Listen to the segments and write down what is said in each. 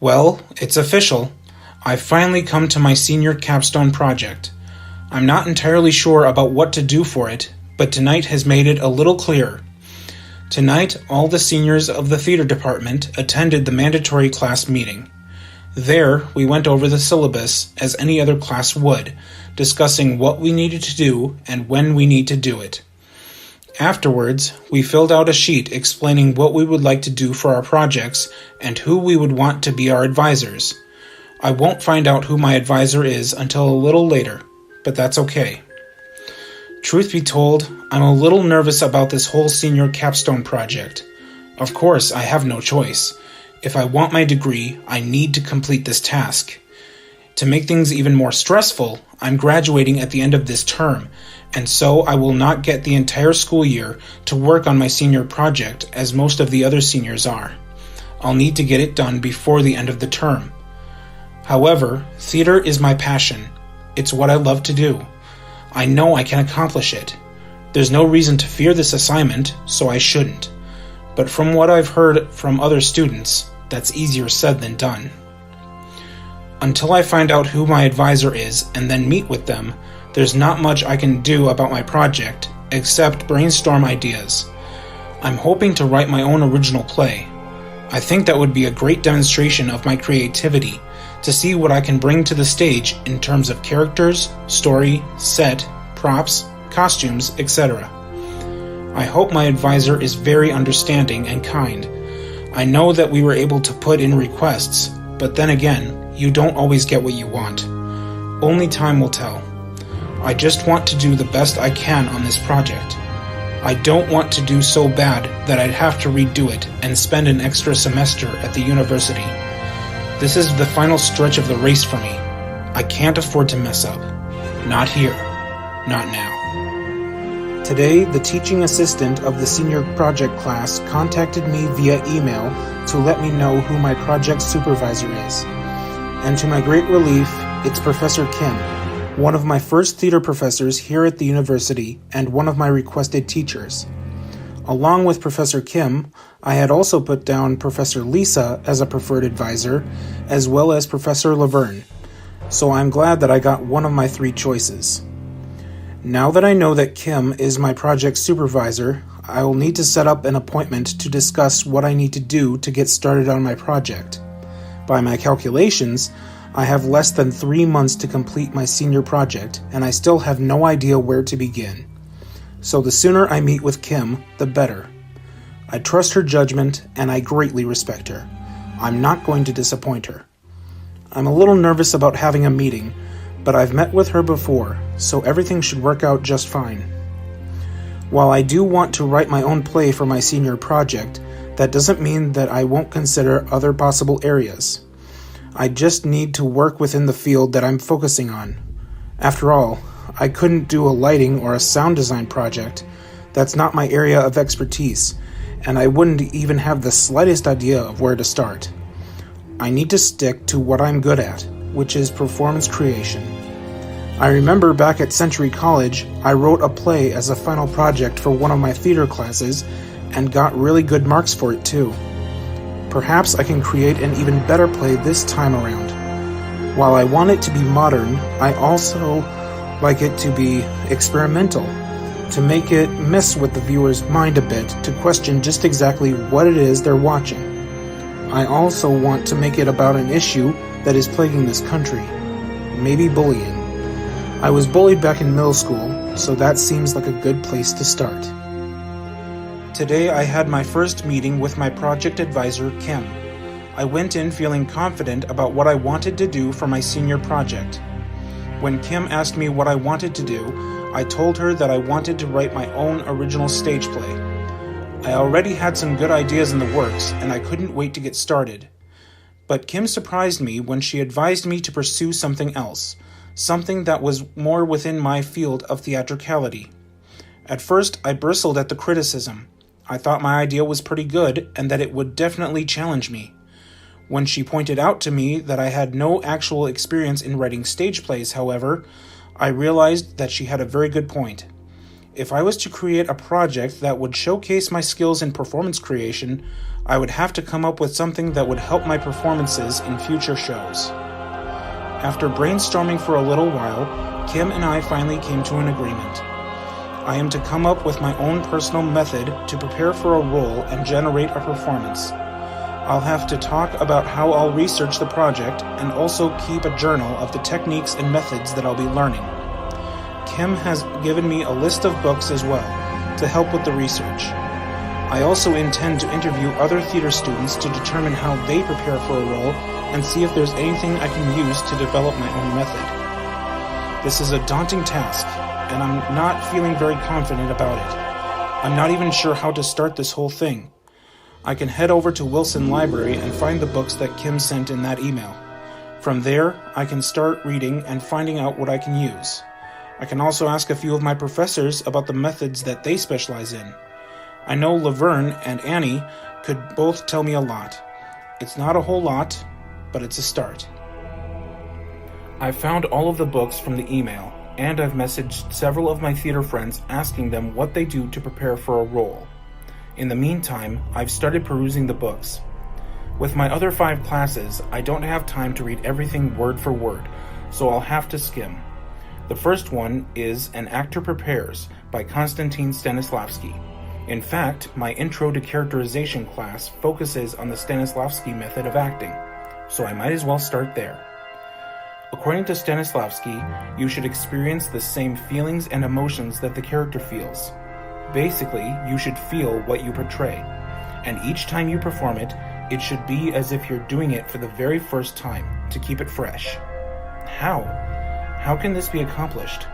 Well, it's official. I've finally come to my senior capstone project. I'm not entirely sure about what to do for it, but tonight has made it a little clearer. Tonight, all the seniors of the theater department attended the mandatory class meeting. There, we went over the syllabus as any other class would, discussing what we needed to do and when we need to do it. Afterwards, we filled out a sheet explaining what we would like to do for our projects and who we would want to be our advisors. I won't find out who my advisor is until a little later, but that's okay. Truth be told, I'm a little nervous about this whole senior capstone project. Of course, I have no choice. If I want my degree, I need to complete this task. To make things even more stressful, I'm graduating at the end of this term, and so I will not get the entire school year to work on my senior project as most of the other seniors are. I'll need to get it done before the end of the term. However, theater is my passion. It's what I love to do. I know I can accomplish it. There's no reason to fear this assignment, so I shouldn't. But from what I've heard from other students, that's easier said than done. Until I find out who my advisor is and then meet with them, there's not much I can do about my project, except brainstorm ideas. I'm hoping to write my own original play. I think that would be a great demonstration of my creativity, to see what I can bring to the stage in terms of characters, story, set, props, costumes, etc. I hope my advisor is very understanding and kind. I know that we were able to put in requests, but then again, you don't always get what you want. Only time will tell. I just want to do the best I can on this project. I don't want to do so bad that I'd have to redo it and spend an extra semester at the university. This is the final stretch of the race for me. I can't afford to mess up. Not here. Not now. Today, the teaching assistant of the senior project class contacted me via email to let me know who my project supervisor is. And to my great relief, it's Professor Kim, one of my first theater professors here at the university and one of my requested teachers. Along with Professor Kim, I had also put down Professor Lisa as a preferred advisor, as well as Professor Laverne, so I'm glad that I got one of my three choices. Now that I know that Kim is my project supervisor, I will need to set up an appointment to discuss what I need to do to get started on my project. By my calculations, I have less than 3 months to complete my senior project, and I still have no idea where to begin. So the sooner I meet with Kim, the better. I trust her judgment, and I greatly respect her. I'm not going to disappoint her. I'm a little nervous about having a meeting, but I've met with her before, so everything should work out just fine. While I do want to write my own play for my senior project, that doesn't mean that I won't consider other possible areas. I just need to work within the field that I'm focusing on. After all, I couldn't do a lighting or a sound design project. That's not my area of expertise, and I wouldn't even have the slightest idea of where to start. I need to stick to what I'm good at, which is performance creation. I remember back at Century College, I wrote a play as a final project for one of my theater classes and got really good marks for it too. Perhaps I can create an even better play this time around. While I want it to be modern, I also like it to be experimental, to make it mess with the viewer's mind a bit, to question just exactly what it is they're watching. I also want to make it about an issue that is plaguing this country, maybe bullying. I was bullied back in middle school, so that seems like a good place to start. Today I had my first meeting with my project advisor, Kim. I went in feeling confident about what I wanted to do for my senior project. When Kim asked me what I wanted to do, I told her that I wanted to write my own original stage play. I already had some good ideas in the works, and I couldn't wait to get started. But Kim surprised me when she advised me to pursue something else, something that was more within my field of theatricality. At first, I bristled at the criticism. I thought my idea was pretty good and that it would definitely challenge me. When she pointed out to me that I had no actual experience in writing stage plays, however, I realized that she had a very good point. If I was to create a project that would showcase my skills in performance creation, I would have to come up with something that would help my performances in future shows. After brainstorming for a little while, Kim and I finally came to an agreement. I am to come up with my own personal method to prepare for a role and generate a performance. I'll have to talk about how I'll research the project and also keep a journal of the techniques and methods that I'll be learning. Kim has given me a list of books as well to help with the research. I also intend to interview other theater students to determine how they prepare for a role and see if there's anything I can use to develop my own method. This is a daunting task, and I'm not feeling very confident about it. I'm not even sure how to start this whole thing. I can head over to Wilson Library and find the books that Kim sent in that email. From there, I can start reading and finding out what I can use. I can also ask a few of my professors about the methods that they specialize in. I know Laverne and Annie could both tell me a lot. It's not a whole lot, but it's a start. I've found all of the books from the email, and I've messaged several of my theater friends asking them what they do to prepare for a role. In the meantime, I've started perusing the books. With my other 5 classes, I don't have time to read everything word for word, so I'll have to skim. The first one is An Actor Prepares by Konstantin Stanislavski. In fact, my Intro to Characterization class focuses on the Stanislavski method of acting, so I might as well start there. According to Stanislavski, you should experience the same feelings and emotions that the character feels. Basically, you should feel what you portray, and each time you perform it, it should be as if you're doing it for the very first time to keep it fresh. How? How can this be accomplished?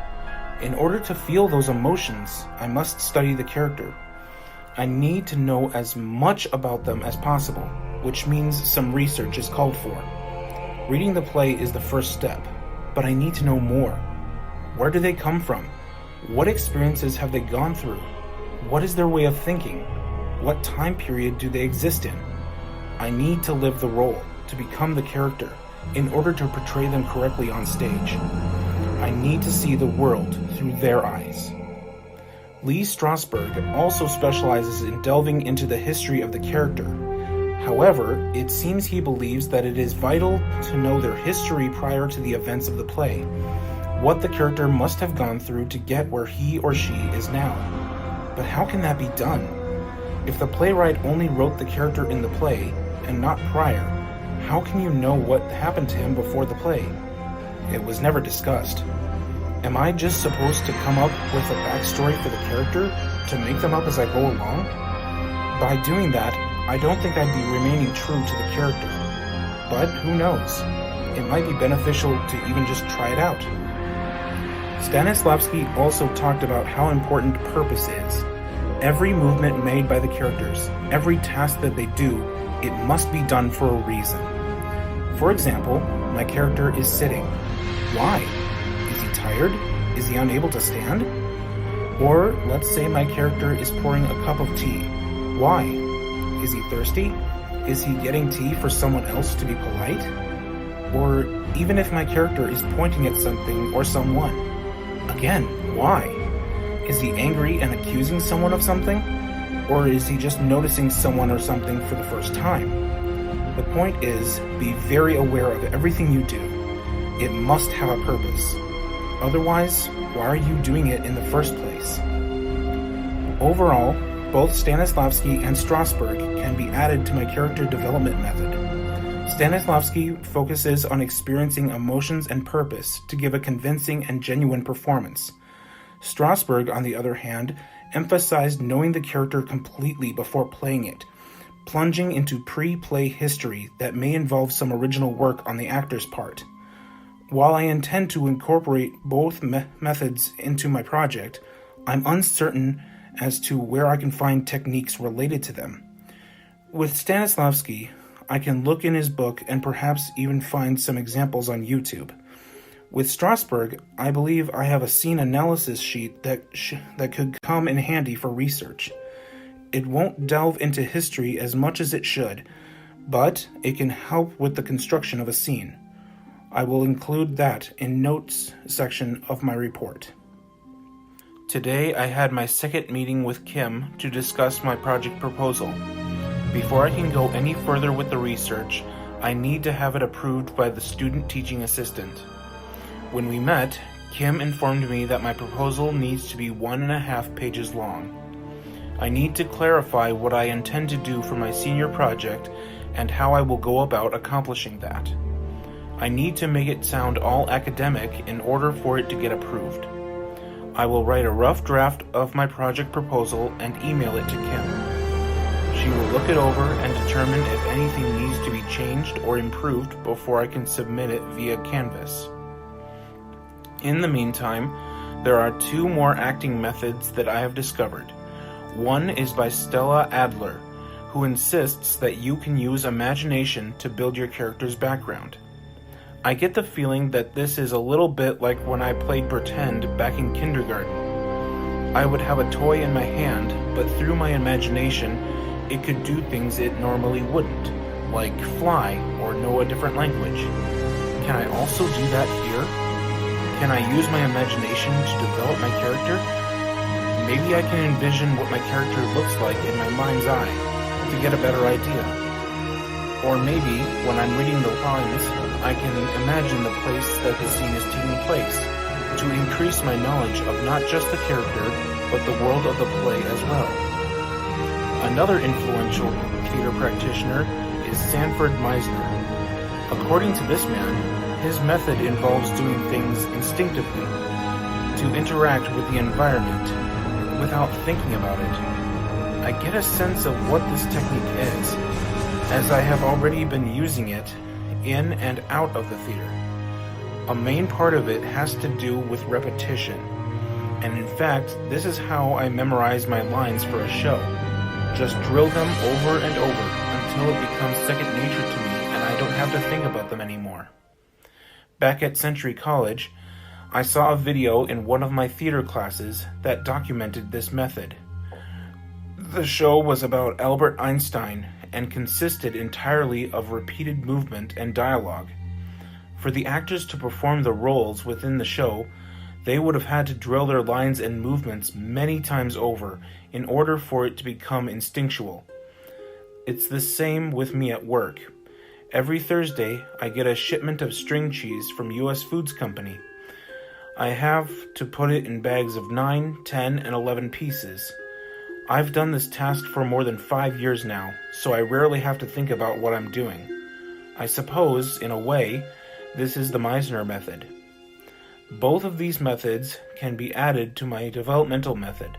In order to feel those emotions, I must study the character. I need to know as much about them as possible, which means some research is called for. Reading the play is the first step, but I need to know more. Where do they come from? What experiences have they gone through? What is their way of thinking? What time period do they exist in? I need to live the role, to become the character, in order to portray them correctly on stage. I need to see the world through their eyes. Lee Strasberg also specializes in delving into the history of the character. However, it seems he believes that it is vital to know their history prior to the events of the play, what the character must have gone through to get where he or she is now. But how can that be done? If the playwright only wrote the character in the play, and not prior, how can you know what happened to him before the play? It was never discussed. Am I just supposed to come up with a backstory for the character, to make them up as I go along? By doing that, I don't think I'd be remaining true to the character. But who knows? It might be beneficial to even just try it out. Stanislavski also talked about how important purpose is. Every movement made by the characters, every task that they do, it must be done for a reason. For example, my character is sitting. Why? Is he tired? Is he unable to stand? Or let's say my character is pouring a cup of tea. Why? Is he thirsty? Is he getting tea for someone else to be polite? Or even if my character is pointing at something or someone. Again, why? Is he angry and accusing someone of something? Or is he just noticing someone or something for the first time? The point is, be very aware of everything you do. It must have a purpose. Otherwise, why are you doing it in the first place? Overall, both Stanislavski and Strasberg can be added to my character development method. Stanislavski focuses on experiencing emotions and purpose to give a convincing and genuine performance. Strasberg, on the other hand, emphasized knowing the character completely before playing it, plunging into pre-play history that may involve some original work on the actor's part. While I intend to incorporate both methods into my project, I'm uncertain as to where I can find techniques related to them. With Stanislavski, I can look in his book and perhaps even find some examples on YouTube. With Strasberg, I believe I have a scene analysis sheet that could come in handy for research. It won't delve into history as much as it should, but it can help with the construction of a scene. I will include that in notes section of my report. Today I had my second meeting with Kim to discuss my project proposal. Before I can go any further with the research, I need to have it approved by the student teaching assistant. When we met, Kim informed me that my proposal needs to be 1.5 pages long. I need to clarify what I intend to do for my senior project and how I will go about accomplishing that. I need to make it sound all academic in order for it to get approved. I will write a rough draft of my project proposal and email it to Kim. She will look it over and determine if anything needs to be changed or improved before I can submit it via Canvas. In the meantime, there are 2 more acting methods that I have discovered. One is by Stella Adler, who insists that you can use imagination to build your character's background. I get the feeling that this is a little bit like when I played pretend back in kindergarten. I would have a toy in my hand, but through my imagination, it could do things it normally wouldn't, like fly or know a different language. Can I also do that here? Can I use my imagination to develop my character? Maybe I can envision what my character looks like in my mind's eye to get a better idea. Or maybe, when I'm reading the lines, I can imagine the place that the scene is taking place, to increase my knowledge of not just the character, but the world of the play as well. Another influential theater practitioner is Sanford Meisner. According to this man, his method involves doing things instinctively, to interact with the environment without thinking about it. I get a sense of what this technique is, as I have already been using it in and out of the theater. A main part of it has to do with repetition, and in fact, this is how I memorize my lines for a show. Just drill them over and over until it becomes second nature to me and I don't have to think about them anymore. Back at Century College, I saw a video in one of my theater classes that documented this method. The show was about Albert Einstein and consisted entirely of repeated movement and dialogue. For the actors to perform the roles within the show, they would have had to drill their lines and movements many times over in order for it to become instinctual. It's the same with me at work. Every Thursday, I get a shipment of string cheese from U.S. Foods Company. I have to put it in bags of 9, 10, and 11 pieces. I've done this task for more than 5 years now, so I rarely have to think about what I'm doing. I suppose, in a way, this is the Meisner method. Both of these methods can be added to my developmental method.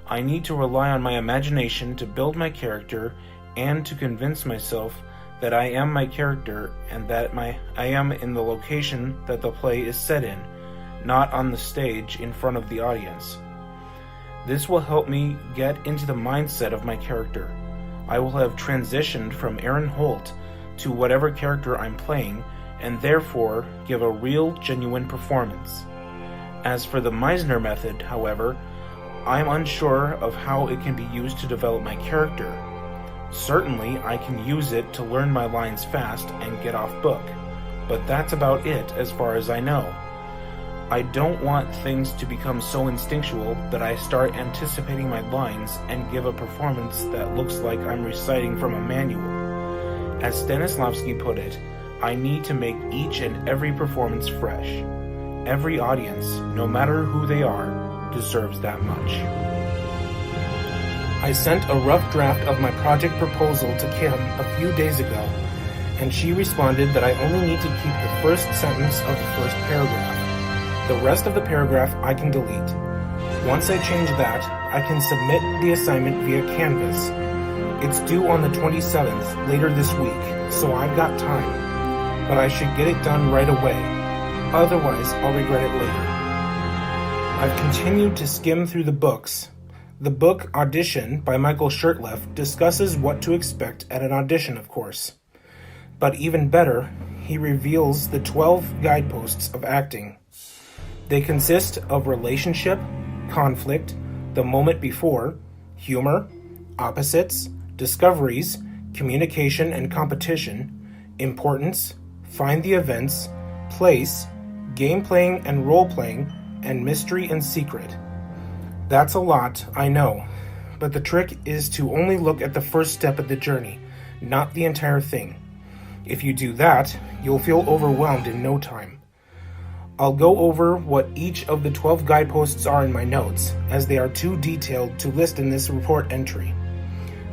I need to rely on my imagination to build my character and to convince myself that I am my character and that I am in the location that the play is set in, not on the stage in front of the audience. This will help me get into the mindset of my character. I will have transitioned from Aaron Holt to whatever character I'm playing, and therefore give a real, genuine performance. As for the Meisner method, however, I'm unsure of how it can be used to develop my character. Certainly, I can use it to learn my lines fast and get off book, but that's about it as far as I know. I don't want things to become so instinctual that I start anticipating my lines and give a performance that looks like I'm reciting from a manual. As Stanislavski put it, I need to make each and every performance fresh. Every audience, no matter who they are, deserves that much. I sent a rough draft of my project proposal to Kim a few days ago, and she responded that I only need to keep the first sentence of the first paragraph. The rest of the paragraph I can delete. Once I change that, I can submit the assignment via Canvas. It's due on the 27th, later this week, so I've got time. But I should get it done right away. Otherwise, I'll regret it later. I've continued to skim through the books. The book Audition by Michael Shurtleff discusses what to expect at an audition, of course. But even better, he reveals the 12 guideposts of acting. They consist of relationship, conflict, the moment before, humor, opposites, discoveries, communication and competition, importance, find the events, place, game playing and role playing, and mystery and secret. That's a lot, I know, but the trick is to only look at the first step of the journey, not the entire thing. If you do that, you'll feel overwhelmed in no time. I'll go over what each of the 12 guideposts are in my notes, as they are too detailed to list in this report entry.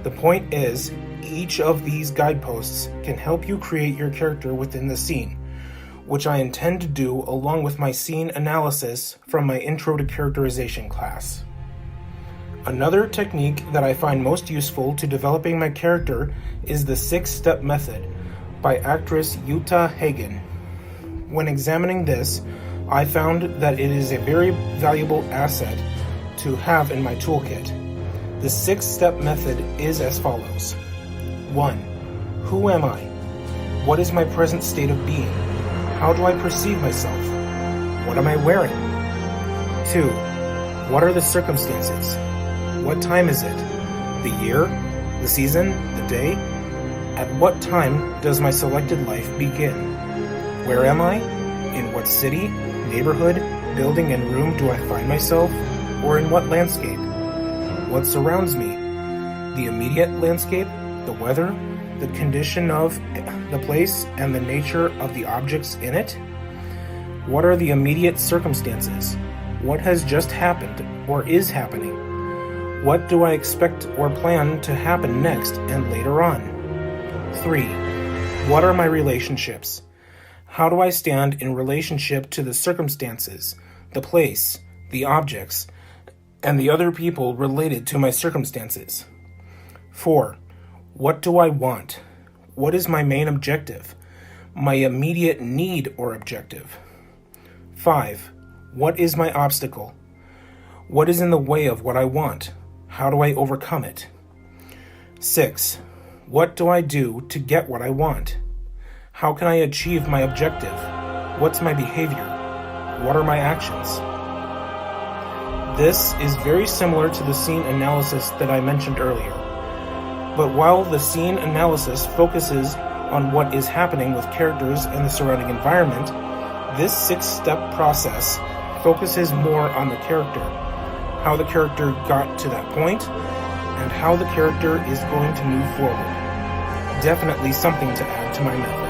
The point is, each of these guideposts can help you create your character within the scene, which I intend to do along with my scene analysis from my Intro to Characterization class. Another technique that I find most useful to developing my character is the 6-step method by actress Uta Hagen. When examining this, I found that it is a very valuable asset to have in my toolkit. The 6-step method is as follows. 1. Who am I? What is my present state of being? How do I perceive myself? What am I wearing? 2. What are the circumstances? What time is it? The year? The season? The day? At what time does my selected life begin? Where am I? In what city, neighborhood, building, and room do I find myself? Or in what landscape? What surrounds me? The immediate landscape, the weather, the condition of the place, and the nature of the objects in it? What are the immediate circumstances? What has just happened or is happening? What do I expect or plan to happen next and later on? 3. What are my relationships? How do I stand in relationship to the circumstances, the place, the objects, and the other people related to my circumstances? 4. What do I want? What is my main objective? My immediate need or objective? 5. What is my obstacle? What is in the way of what I want? How do I overcome it? 6. What do I do to get what I want? How can I achieve my objective? What's my behavior? What are my actions? This is very similar to the scene analysis that I mentioned earlier. But while the scene analysis focuses on what is happening with characters and the surrounding environment, this 6-step process focuses more on the character, how the character got to that point, and how the character is going to move forward. Definitely something to add to my method.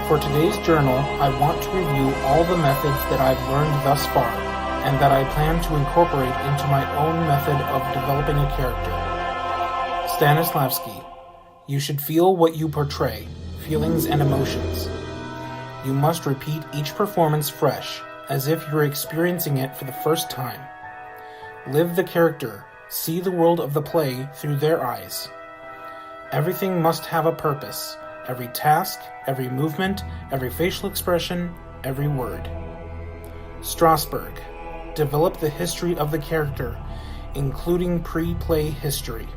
For today's journal, I want to review all the methods that I've learned thus far, and that I plan to incorporate into my own method of developing a character. Stanislavski, you should feel what you portray, feelings and emotions. You must repeat each performance fresh, as if you're experiencing it for the first time. Live the character, see the world of the play through their eyes. Everything must have a purpose. Every task, every movement, every facial expression, every word. Strasberg, develop the history of the character, including pre-play history.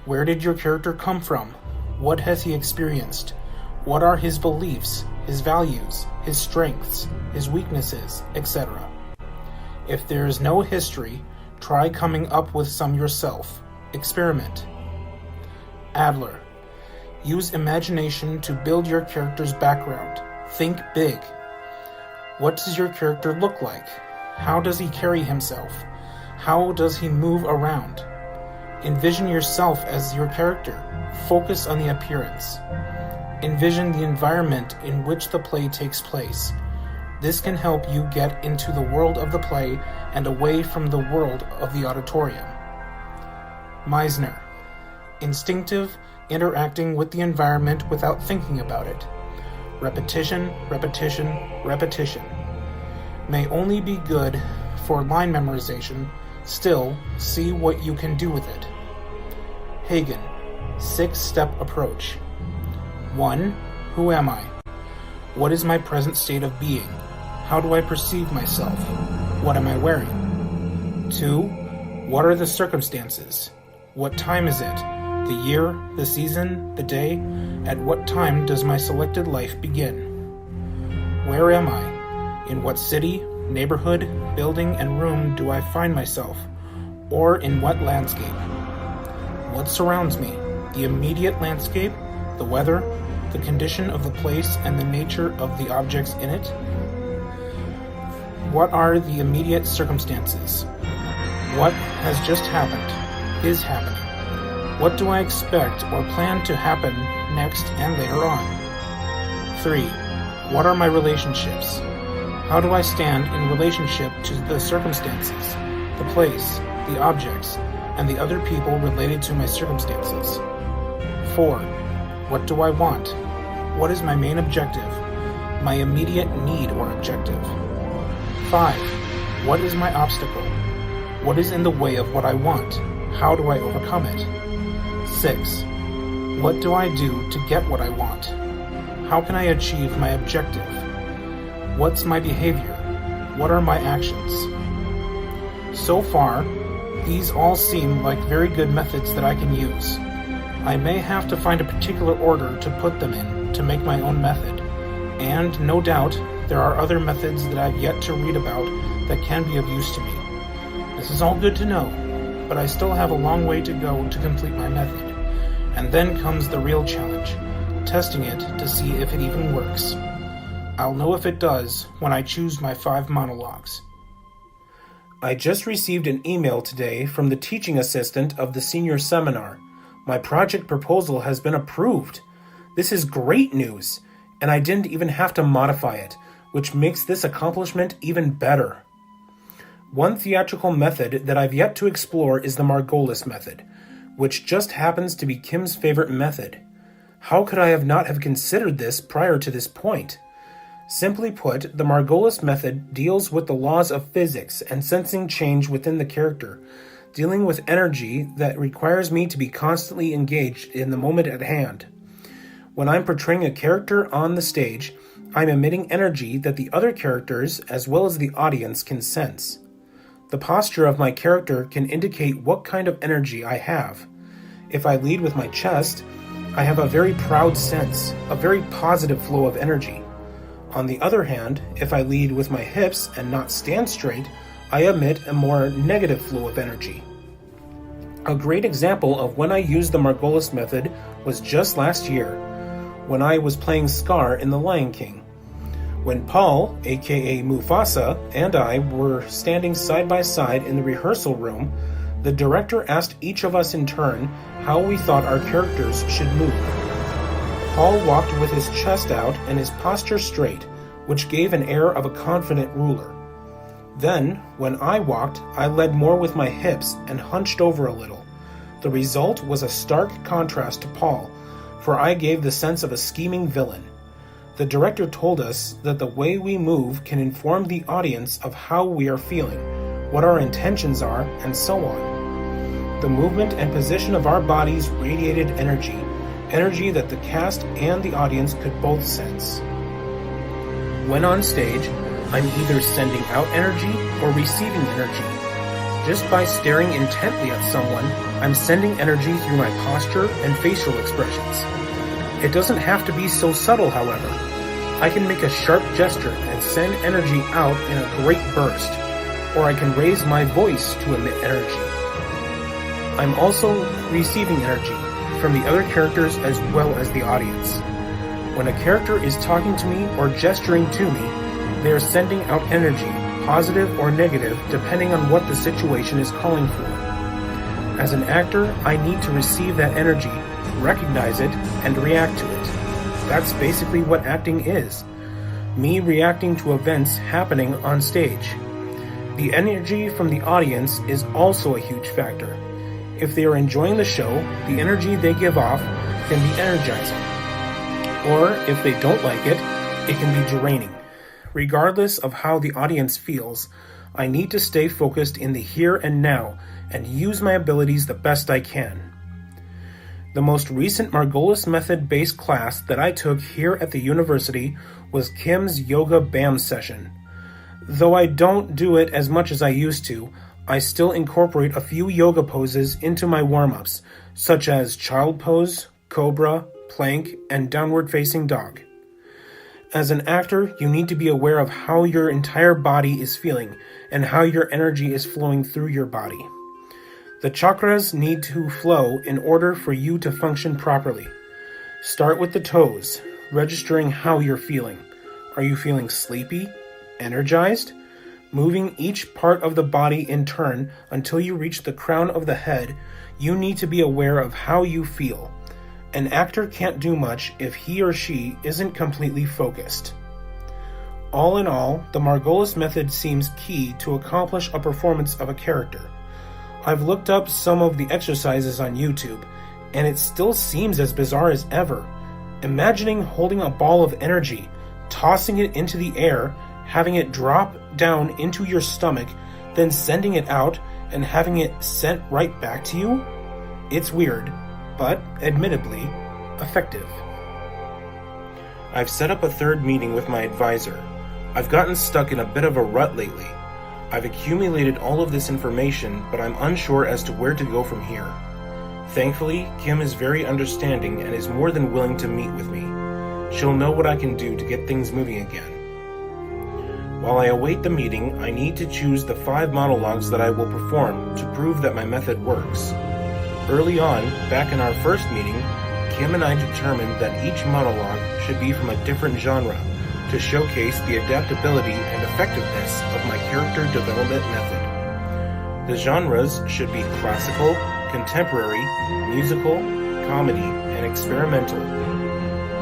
Where did your character come from? What has he experienced? What are his beliefs, his values, his strengths, his weaknesses, etc.? If there is no history, try coming up with some yourself. Experiment. Adler, use imagination to build your character's background. Think big. What does your character look like? How does he carry himself? How does he move around? Envision yourself as your character. Focus on the appearance. Envision the environment in which the play takes place. This can help you get into the world of the play and away from the world of the auditorium. Meisner, instinctive, interacting with the environment without thinking about it. Repetition, repetition, repetition. May only be good for line memorization, still, see what you can do with it. Hagen, 6-step approach. 1. Who am I? What is my present state of being? How do I perceive myself? What am I wearing? 2. What are the circumstances? What time is it? The year, the season, the day? At what time does my selected life begin? Where am I? In what city, neighborhood, building, and room do I find myself? Or in what landscape? What surrounds me? The immediate landscape, the weather, the condition of the place, and the nature of the objects in it? What are the immediate circumstances? What has just happened is happening. What do I expect or plan to happen next and later on? 3. What are my relationships? How do I stand in relationship to the circumstances, the place, the objects, and the other people related to my circumstances? 4. What do I want? What is my main objective? My immediate need or objective? 5. What is my obstacle? What is in the way of what I want? How do I overcome it? 6. What do I do to get what I want? How can I achieve my objective? What's my behavior? What are my actions? So far, these all seem like very good methods that I can use. I may have to find a particular order to put them in to make my own method, and no doubt there are other methods that I've yet to read about that can be of use to me. This is all good to know, but I still have a long way to go to complete my method. And then comes the real challenge, testing it to see if it even works. I'll know if it does when I choose my 5 monologues. I just received an email today from the teaching assistant of the senior seminar. My project proposal has been approved. This is great news, and I didn't even have to modify it, which makes this accomplishment even better. One theatrical method that I've yet to explore is the Margolis method, which just happens to be Kim's favorite method. How could I not have considered this prior to this point? Simply put, the Margolis method deals with the laws of physics and sensing change within the character, dealing with energy that requires me to be constantly engaged in the moment at hand. When I'm portraying a character on the stage, I'm emitting energy that the other characters, as well as the audience, can sense. The posture of my character can indicate what kind of energy I have. If I lead with my chest, I have a very proud sense, a very positive flow of energy. On the other hand, if I lead with my hips and not stand straight, I emit a more negative flow of energy. A great example of when I used the Margolis method was just last year, when I was playing Scar in The Lion King. When Paul, aka Mufasa, and I were standing side by side in the rehearsal room, the director asked each of us in turn how we thought our characters should move. Paul walked with his chest out and his posture straight, which gave an air of a confident ruler. Then, when I walked, I led more with my hips and hunched over a little. The result was a stark contrast to Paul, for I gave the sense of a scheming villain. The director told us that the way we move can inform the audience of how we are feeling, what our intentions are, and so on. The movement and position of our bodies radiated energy that the cast and the audience could both sense. When on stage, I'm either sending out energy or receiving energy. Just by staring intently at someone, I'm sending energy through my posture and facial expressions. It doesn't have to be so subtle, however. I can make a sharp gesture and send energy out in a great burst, or I can raise my voice to emit energy. I'm also receiving energy from the other characters as well as the audience. When a character is talking to me or gesturing to me, they are sending out energy, positive or negative, depending on what the situation is calling for. As an actor, I need to receive that energy, recognize it, and react to it. That's basically what acting is. Me reacting to events happening on stage. The energy from the audience is also a huge factor. If they are enjoying the show, the energy they give off can be energizing. Or if they don't like it, it can be draining. Regardless of how the audience feels, I need to stay focused in the here and now and use my abilities the best I can. The most recent Margolis method-based class that I took here at the university was Kim's Yoga BAM session. Though I don't do it as much as I used to, I still incorporate a few yoga poses into my warm-ups, such as child pose, cobra, plank, and downward facing dog. As an actor, you need to be aware of how your entire body is feeling and how your energy is flowing through your body. The chakras need to flow in order for you to function properly. Start with the toes, registering how you're feeling. Are you feeling sleepy? Energized? moving each part of the body in turn until you reach the crown of the head. You need to be aware of how you feel. An actor can't do much if he or she isn't completely focused. All in all, the Margolis method seems key to accomplish a performance of a character. I've looked up some of the exercises on YouTube, and it still seems as bizarre as ever. Imagining holding a ball of energy, tossing it into the air, having it drop down into your stomach, then sending it out and having it sent right back to you? It's weird, but admittedly effective. I've set up a third meeting with my advisor. I've gotten stuck in a bit of a rut lately. I've accumulated all of this information, but I'm unsure as to where to go from here. Thankfully, Kim is very understanding and is more than willing to meet with me. She'll know what I can do to get things moving again. While I await the meeting, I need to choose the 5 monologues that I will perform to prove that my method works. Early on, back in our first meeting, Kim and I determined that each monologue should be from a different genre to showcase the adaptability and effectiveness of my character development method. The genres should be classical, contemporary, musical, comedy, and experimental.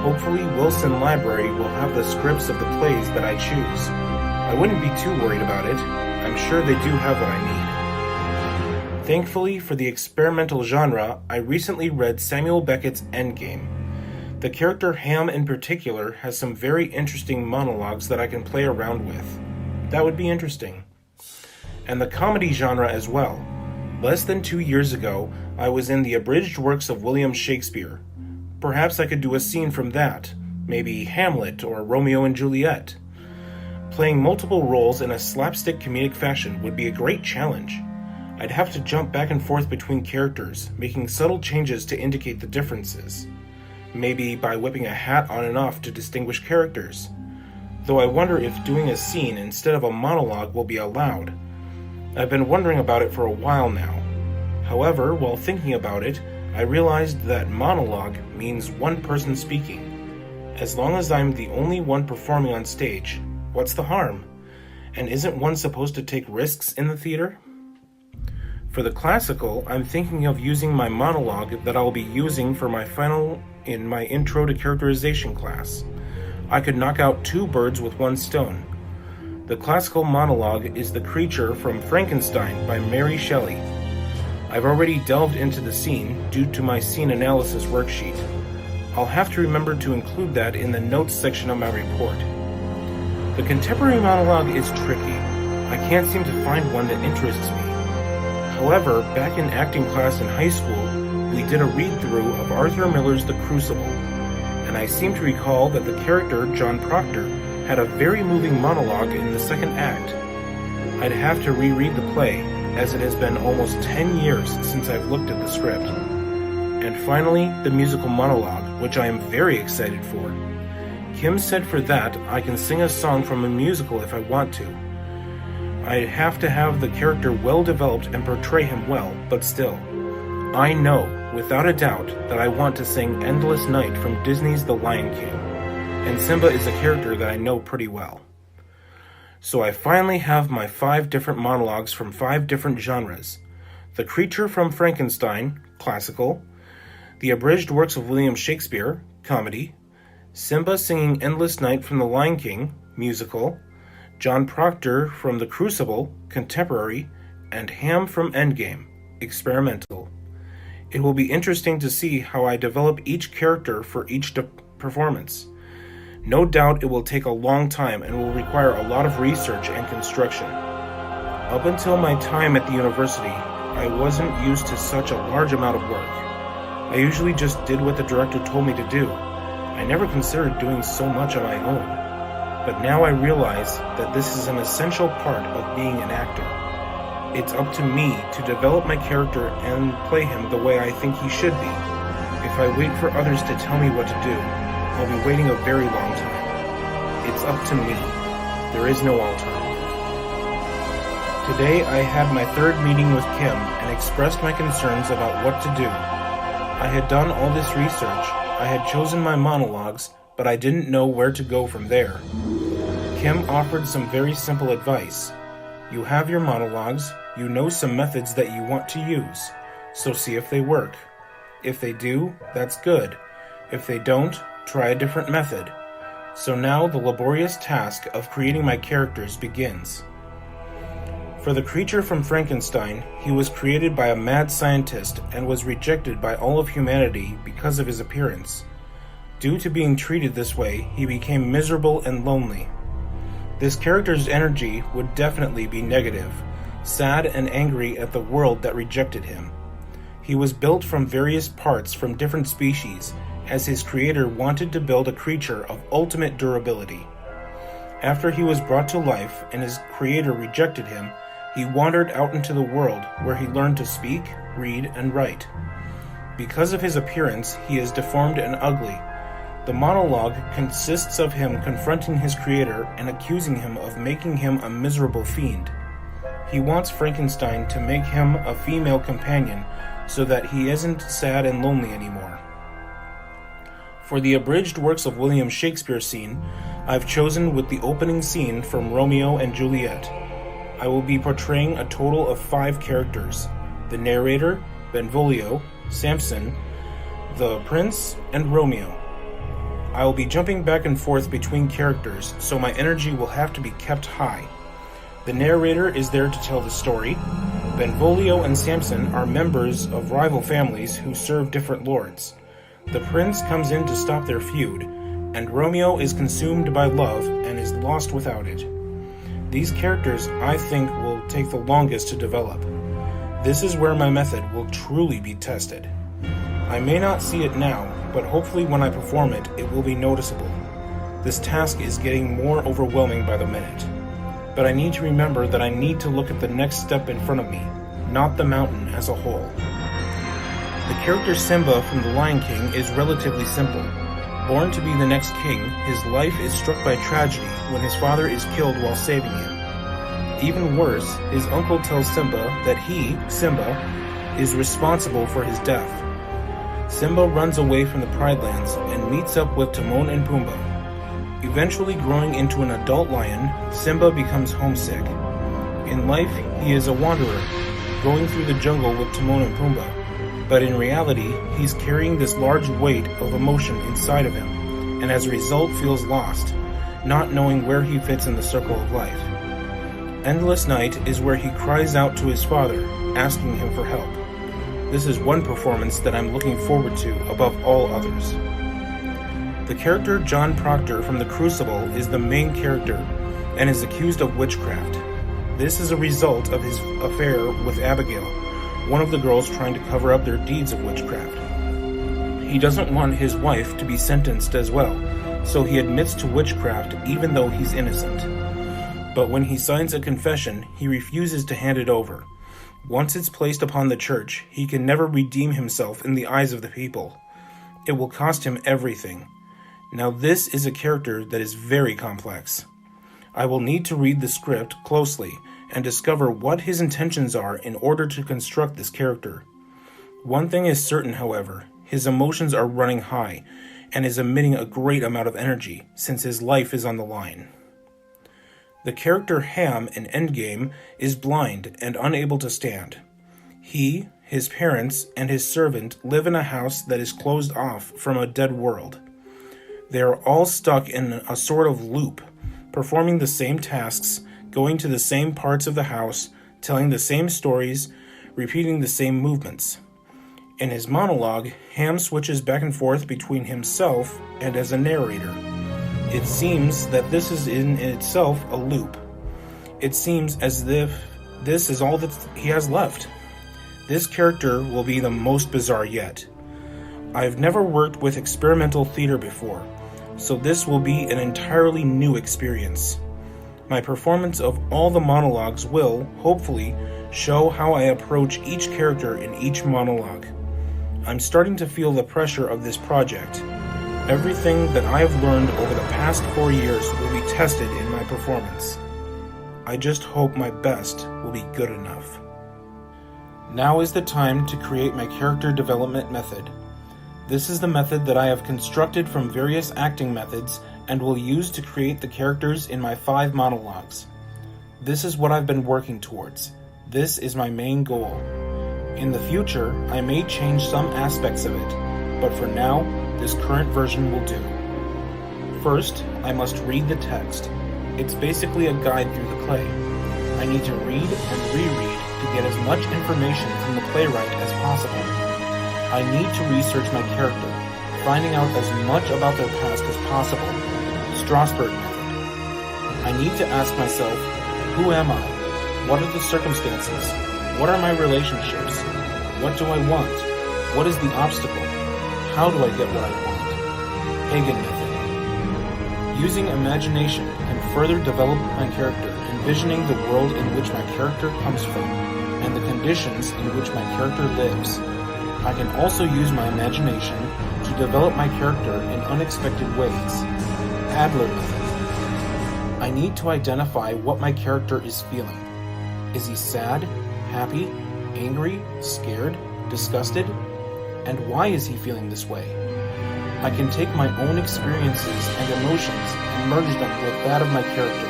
Hopefully Wilson Library will have the scripts of the plays that I choose. I wouldn't be too worried about it. I'm sure they do have what I need. Thankfully for the experimental genre, I recently read Samuel Beckett's Endgame. The character Ham in particular has some very interesting monologues that I can play around with. That would be interesting. And the comedy genre as well. Less than 2 years ago, I was in the abridged works of William Shakespeare. Perhaps I could do a scene from that, maybe Hamlet or Romeo and Juliet. Playing multiple roles in a slapstick comedic fashion would be a great challenge. I'd have to jump back and forth between characters, making subtle changes to indicate the differences. Maybe by whipping a hat on and off to distinguish characters. Though I wonder if doing a scene instead of a monologue will be allowed. I've been wondering about it for a while now. However, while thinking about it, I realized that monologue means one person speaking. As long as I'm the only one performing on stage, what's the harm? And isn't one supposed to take risks in the theater? For the classical, I'm thinking of using my monologue that I'll be using for my final in my Intro to Characterization class. I could knock out 2 birds with 1 stone. The classical monologue is The Creature from Frankenstein by Mary Shelley. I've already delved into the scene due to my scene analysis worksheet. I'll have to remember to include that in the notes section of my report. The contemporary monologue is tricky. I can't seem to find one that interests me. However, back in acting class in high school, we did a read-through of Arthur Miller's The Crucible, and I seem to recall that the character, John Proctor, had a very moving monologue in the second act. I'd have to reread the play, as it has been almost 10 years since I've looked at the script. And finally, the musical monologue, which I am very excited for. Kim said for that, I can sing a song from a musical if I want to. I'd have to have the character well developed and portray him well, but still. I know, without a doubt, that I want to sing Endless Night from Disney's The Lion King, and Simba is a character that I know pretty well. So I finally have my 5 different monologues from 5 different genres. The Creature from Frankenstein, classical, the abridged works of William Shakespeare, comedy, Simba singing Endless Night from The Lion King, musical, John Proctor from The Crucible, contemporary, and Ham from Endgame, experimental. It will be interesting to see how I develop each character for each performance. No doubt it will take a long time and will require a lot of research and construction. Up until my time at the university, I wasn't used to such a large amount of work. I usually just did what the director told me to do. I never considered doing so much on my own. But now I realize that this is an essential part of being an actor. It's up to me to develop my character and play him the way I think he should be. If I wait for others to tell me what to do, I'll be waiting a very long time. It's up to me. There is no alternative. Today I had my 3rd meeting with Kim and expressed my concerns about what to do. I had done all this research, I had chosen my monologues, but I didn't know where to go from there. Kim offered some very simple advice. You have your monologues, you know some methods that you want to use, so see if they work. If they do, that's good. If they don't, try a different method. So now the laborious task of creating my characters begins. For the creature from Frankenstein, he was created by a mad scientist and was rejected by all of humanity because of his appearance. Due to being treated this way, he became miserable and lonely. This character's energy would definitely be negative, sad and angry at the world that rejected him. He was built from various parts from different species, as his creator wanted to build a creature of ultimate durability. After he was brought to life and his creator rejected him, he wandered out into the world where he learned to speak, read, and write. Because of his appearance, he is deformed and ugly. The monologue consists of him confronting his creator and accusing him of making him a miserable fiend. He wants Frankenstein to make him a female companion so that he isn't sad and lonely anymore. For the abridged works of William Shakespeare scene, I've chosen with the opening scene from Romeo and Juliet. I will be portraying a total of 5 characters: the narrator, Benvolio, Samson, the prince, and Romeo. I will be jumping back and forth between characters, so my energy will have to be kept high. The narrator is there to tell the story. Benvolio and Samson are members of rival families who serve different lords. The prince comes in to stop their feud, and Romeo is consumed by love and is lost without it. These characters, I think, will take the longest to develop. This is where my method will truly be tested. I may not see it now, but hopefully when I perform it, it will be noticeable. This task is getting more overwhelming by the minute. But I need to remember that I need to look at the next step in front of me, not the mountain as a whole. The character Simba from The Lion King is relatively simple. Born to be the next king, his life is struck by tragedy when his father is killed while saving him. Even worse, his uncle tells Simba that he, Simba, is responsible for his death. Simba runs away from the Pride Lands and meets up with Timon and Pumbaa. Eventually growing into an adult lion, Simba becomes homesick. In life, he is a wanderer, going through the jungle with Timon and Pumbaa. But in reality, he's carrying this large weight of emotion inside of him, and as a result feels lost, not knowing where he fits in the circle of life. Endless Night is where he cries out to his father, asking him for help. This is one performance that I'm looking forward to above all others. The character John Proctor from The Crucible is the main character, and is accused of witchcraft. This is a result of his affair with Abigail, one of the girls trying to cover up their deeds of witchcraft. He doesn't want his wife to be sentenced as well, so he admits to witchcraft even though he's innocent. But when he signs a confession, he refuses to hand it over. Once it's placed upon the church, he can never redeem himself in the eyes of the people. It will cost him everything. Now this is a character that is very complex. I will need to read the script closely and discover what his intentions are in order to construct this character. One thing is certain, however, his emotions are running high and is emitting a great amount of energy since his life is on the line. The character Ham in Endgame is blind and unable to stand. He, his parents, and his servant live in a house that is closed off from a dead world. They are all stuck in a sort of loop, performing the same tasks, going to the same parts of the house, telling the same stories, repeating the same movements. In his monologue, Ham switches back and forth between himself and as a narrator. It seems that this is in itself a loop. It seems as if this is all that he has left. This character will be the most bizarre yet. I've never worked with experimental theater before, so this will be an entirely new experience. My performance of all the monologues will, hopefully, show how I approach each character in each monologue. I'm starting to feel the pressure of this project. Everything that I have learned over the past 4 years will be tested in my performance. I just hope my best will be good enough. Now is the time to create my character development method. This is the method that I have constructed from various acting methods and will use to create the characters in my 5 monologues. This is what I've been working towards. This is my main goal. In the future, I may change some aspects of it, but for now, this current version will do. First, I must read the text. It's basically a guide through the play. I need to read and reread to get as much information from the playwright as possible. I need to research my character, finding out as much about their past as possible. Strasbourg method. I need to ask myself, who am I? What are the circumstances? What are my relationships? What do I want? What is the obstacle? How do I get what I want? Hagen method. Using imagination and further develop my character, envisioning the world in which my character comes from, and the conditions in which my character lives. I can also use my imagination to develop my character in unexpected ways. Adler method. I need to identify what my character is feeling. Is he sad, happy, angry, scared, disgusted? And why is he feeling this way? I can take my own experiences and emotions and merge them with that of my character.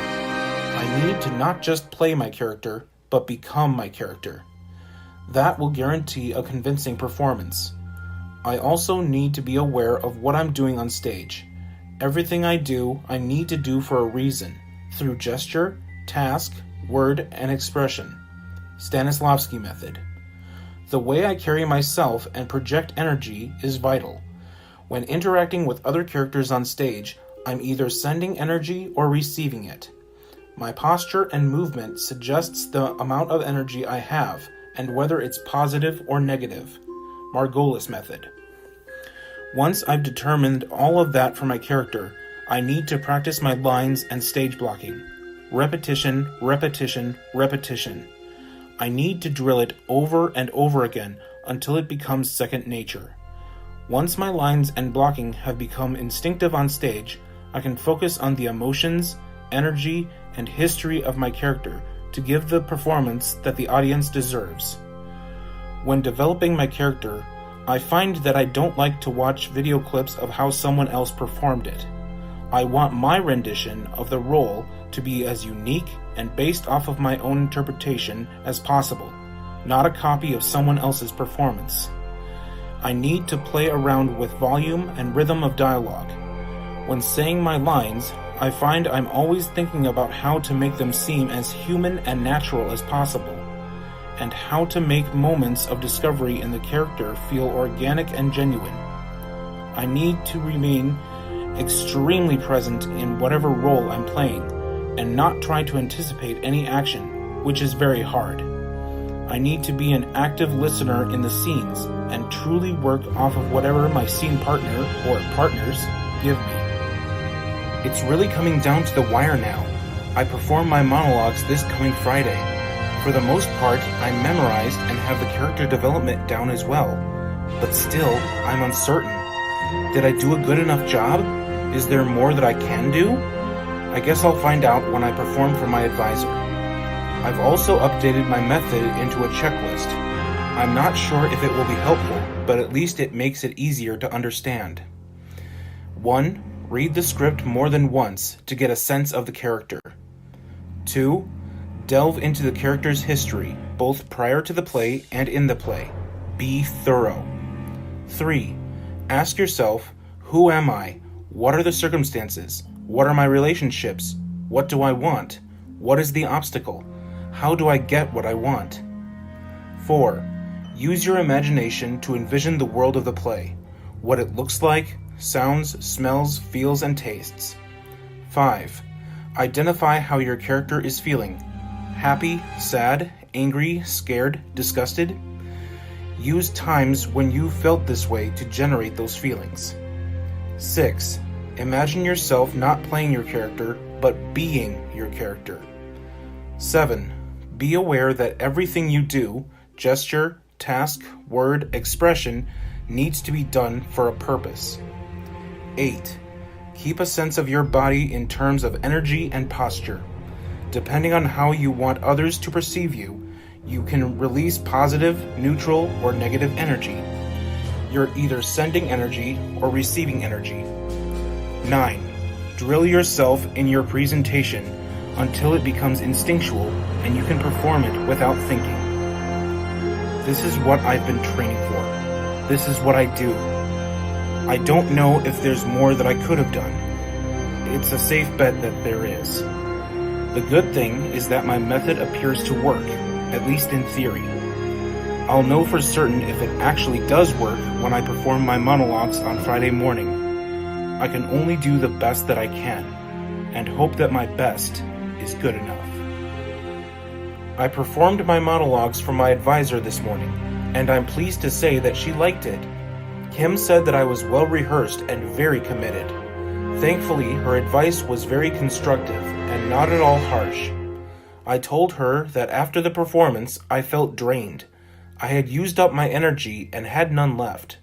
I need to not just play my character, but become my character. That will guarantee a convincing performance. I also need to be aware of what I'm doing on stage. Everything I do, I need to do for a reason, through gesture, task, word, and expression. Stanislavski method. The way I carry myself and project energy is vital. When interacting with other characters on stage, I'm either sending energy or receiving it. My posture and movement suggests the amount of energy I have and whether it's positive or negative. Margolis method. Once I've determined all of that for my character, I need to practice my lines and stage blocking. Repetition, repetition, repetition. I need to drill it over and over again until it becomes second nature. Once my lines and blocking have become instinctive on stage, I can focus on the emotions, energy, and history of my character to give the performance that the audience deserves. When developing my character, I find that I don't like to watch video clips of how someone else performed it. I want my rendition of the role to be as unique and based off of my own interpretation as possible, not a copy of someone else's performance. I need to play around with volume and rhythm of dialogue. When saying my lines, I find I'm always thinking about how to make them seem as human and natural as possible, and how to make moments of discovery in the character feel organic and genuine. I need to remain extremely present in whatever role I'm playing, and not try to anticipate any action, which is very hard. I need to be an active listener in the scenes and truly work off of whatever my scene partner or partners give me. It's really coming down to the wire now. I perform my monologues this coming Friday. For the most part, I'm memorized and have the character development down as well. But still, I'm uncertain. Did I do a good enough job? Is there more that I can do? I guess I'll find out when I perform for my advisor. I've also updated my method into a checklist. I'm not sure if it will be helpful, but at least it makes it easier to understand. 1. Read the script more than once to get a sense of the character. 2. Delve into the character's history, both prior to the play and in the play. Be thorough. 3. Ask yourself, who am I? What are the circumstances? What are my relationships? What do I want? What is the obstacle? How do I get what I want? 4. Use your imagination to envision the world of the play, what it looks like, sounds, smells, feels, and tastes. 5. Identify how your character is feeling. Happy, sad, angry, scared, disgusted. Use times when you felt this way to generate those feelings. 6. Imagine yourself not playing your character, but being your character. 7. Be aware that everything you do, gesture, task, word, expression, needs to be done for a purpose. 8. Keep a sense of your body in terms of energy and posture. Depending on how you want others to perceive you, you can release positive, neutral, or negative energy. You're either sending energy or receiving energy. 9. Drill yourself in your presentation until it becomes instinctual and you can perform it without thinking. This is what I've been training for. This is what I do. I don't know if there's more that I could have done. It's a safe bet that there is. The good thing is that my method appears to work, at least in theory. I'll know for certain if it actually does work when I perform my monologues on Friday morning. I can only do the best that I can, and hope that my best is good enough. I performed my monologues for my advisor this morning, and I'm pleased to say that she liked it. Kim said that I was well rehearsed and very committed. Thankfully, her advice was very constructive and not at all harsh. I told her that after the performance, I felt drained. I had used up my energy and had none left.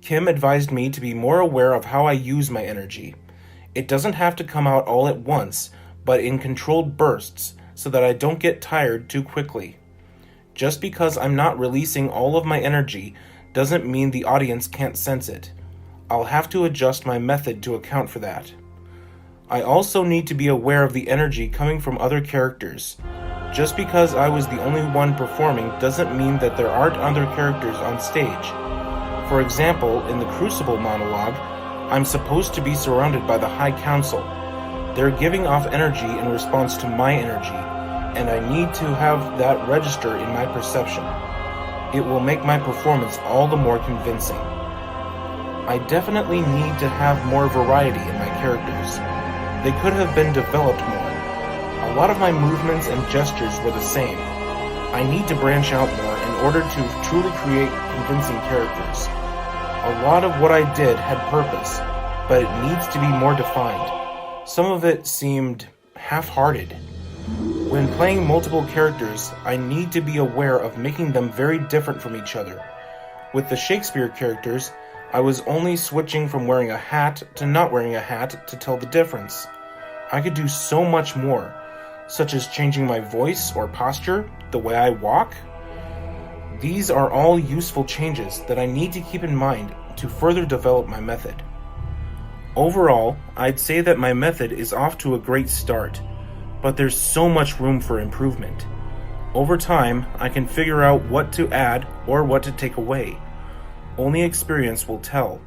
Kim advised me to be more aware of how I use my energy. It doesn't have to come out all at once, but in controlled bursts, so that I don't get tired too quickly. Just because I'm not releasing all of my energy doesn't mean the audience can't sense it. I'll have to adjust my method to account for that. I also need to be aware of the energy coming from other characters. Just because I was the only one performing doesn't mean that there aren't other characters on stage. For example, in the Crucible monologue, I'm supposed to be surrounded by the High Council. They're giving off energy in response to my energy, and I need to have that register in my perception. It will make my performance all the more convincing. I definitely need to have more variety in my characters. They could have been developed more. A lot of my movements and gestures were the same. I need to branch out more in order to truly create convincing characters. A lot of what I did had purpose, but it needs to be more defined. Some of it seemed half-hearted. When playing multiple characters, I need to be aware of making them very different from each other. With the Shakespeare characters, I was only switching from wearing a hat to not wearing a hat to tell the difference. I could do so much more, such as changing my voice or posture, the way I walk. These are all useful changes that I need to keep in mind to further develop my method. Overall, I'd say that my method is off to a great start, but there's so much room for improvement. Over time, I can figure out what to add or what to take away. Only experience will tell.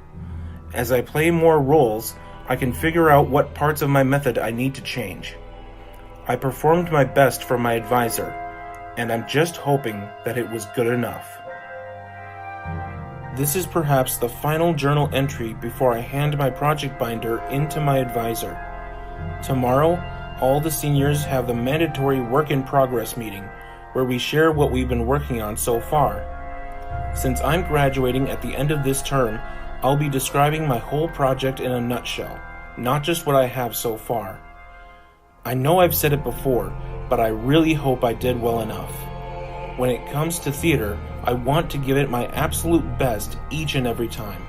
As I play more roles, I can figure out what parts of my method I need to change. I performed my best for my advisor, and I'm just hoping that it was good enough. This is perhaps the final journal entry before I hand my project binder into my advisor. Tomorrow, all the seniors have the mandatory work in progress meeting, where we share what we've been working on so far. Since I'm graduating at the end of this term, I'll be describing my whole project in a nutshell, not just what I have so far. I know I've said it before, but I really hope I did well enough. When it comes to theater, I want to give it my absolute best each and every time.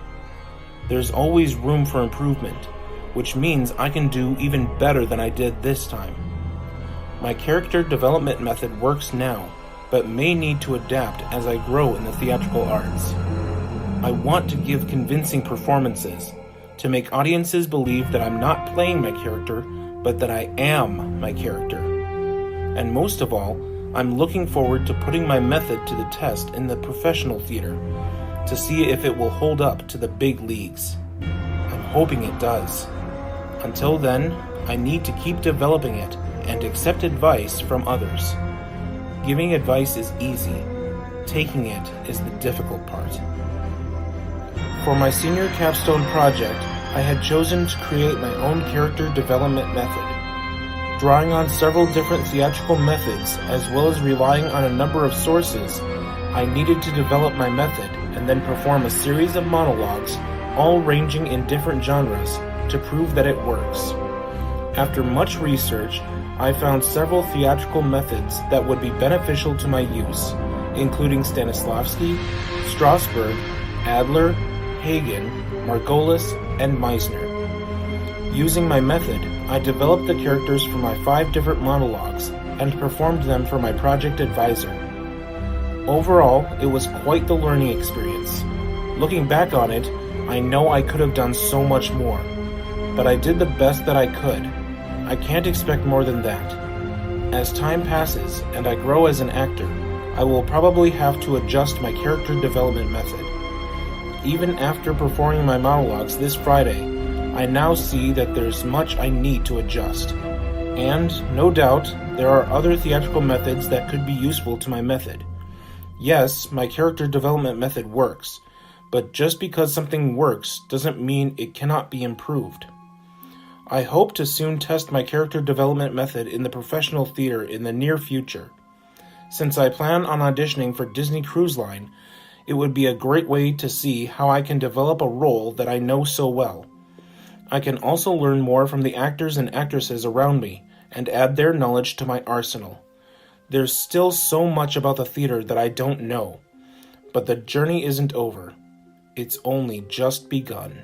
There's always room for improvement, which means I can do even better than I did this time. My character development method works now, but may need to adapt as I grow in the theatrical arts. I want to give convincing performances, to make audiences believe that I'm not playing my character, but that I am my character. And most of all, I'm looking forward to putting my method to the test in the professional theater, to see if it will hold up to the big leagues. I'm hoping it does. Until then, I need to keep developing it and accept advice from others. Giving advice is easy. Taking it is the difficult part. For my senior capstone project, I had chosen to create my own character development method. Drawing on several different theatrical methods, as well as relying on a number of sources, I needed to develop my method and then perform a series of monologues, all ranging in different genres, to prove that it works. After much research, I found several theatrical methods that would be beneficial to my use, including Stanislavski, Strasberg, Adler, Hagen, Margolis, and Meisner. Using my method, I developed the characters for my 5 different monologues and performed them for my project advisor. Overall, it was quite the learning experience. Looking back on it, I know I could have done so much more, but I did the best that I could. I can't expect more than that. As time passes and I grow as an actor, I will probably have to adjust my character development method. Even after performing my monologues this Friday, I now see that there's much I need to adjust. And, no doubt, there are other theatrical methods that could be useful to my method. Yes, my character development method works, but just because something works doesn't mean it cannot be improved. I hope to soon test my character development method in the professional theater in the near future. Since I plan on auditioning for Disney Cruise Line, it would be a great way to see how I can develop a role that I know so well. I can also learn more from the actors and actresses around me and add their knowledge to my arsenal. There's still so much about the theater that I don't know, but the journey isn't over. It's only just begun.